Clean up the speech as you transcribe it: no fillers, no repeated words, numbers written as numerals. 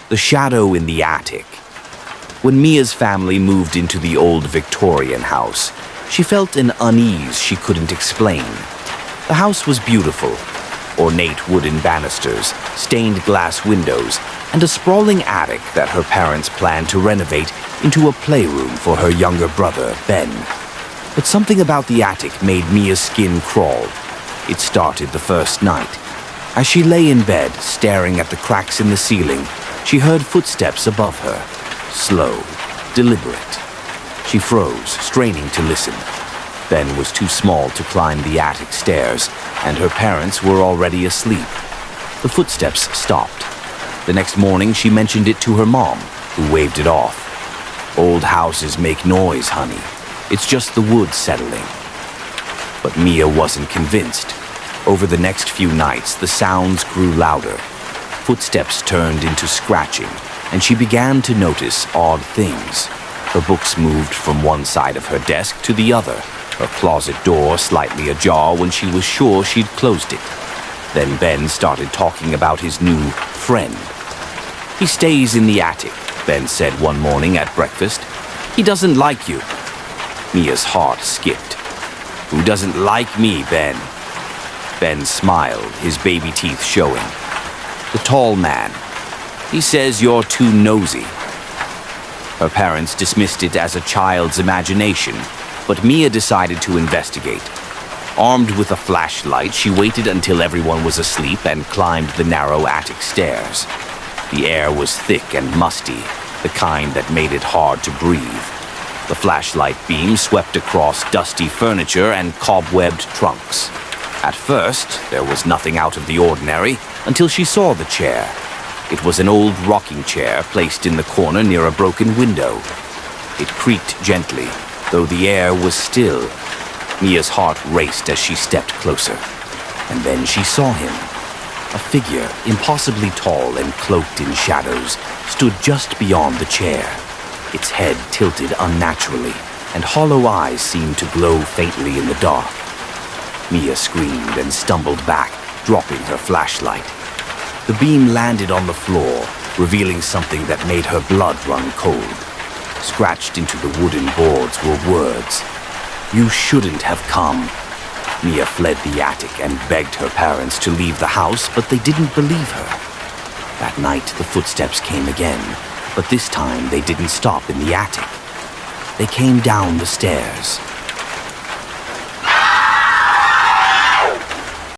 The shadow in the attic. When Mia's family moved into the old Victorian house, she felt an unease she couldn't explain. The house was beautiful. Ornate wooden banisters, stained glass windows, and a sprawling attic that her parents planned to renovate into a playroom for her younger brother, Ben. But something about the attic made Mia's skin crawl. It started the first night. As she lay in bed, staring at the cracks in the ceiling, she heard footsteps above her. Slow, deliberate. She froze, straining to listen. Ben was too small to climb the attic stairs, and her parents were already asleep. The footsteps stopped. The next morning, she mentioned it to her mom, who waved it off. "Old houses make noise, honey. It's just the wood settling." But Mia wasn't convinced. Over the next few nights, the sounds grew louder. Footsteps turned into scratching, and she began to notice odd things. Her books moved from one side of her desk to the other, her closet door slightly ajar when she was sure she'd closed it. Then Ben started talking about his new friend. "He stays in the attic," Ben said one morning at breakfast. "He doesn't like you." Mia's heart skipped. "Who doesn't like me, Ben?" Ben smiled, his baby teeth showing. "The tall man. He says you're too nosy." Her parents dismissed it as a child's imagination, but Mia decided to investigate. Armed with a flashlight, she waited until everyone was asleep and climbed the narrow attic stairs. The air was thick and musty, the kind that made it hard to breathe. The flashlight beam swept across dusty furniture and cobwebbed trunks. At first, there was nothing out of the ordinary until she saw the chair. It was an old rocking chair placed in the corner near a broken window. It creaked gently, though the air was still. Mia's heart raced as she stepped closer. And then she saw him. A figure, impossibly tall and cloaked in shadows, stood just beyond the chair. Its head tilted unnaturally, and hollow eyes seemed to glow faintly in the dark. Mia screamed and stumbled back, dropping her flashlight. The beam landed on the floor, revealing something that made her blood run cold. Scratched into the wooden boards were words. "You shouldn't have come." Mia fled the attic and begged her parents to leave the house, but they didn't believe her. That night, the footsteps came again, but this time they didn't stop in the attic. They came down the stairs.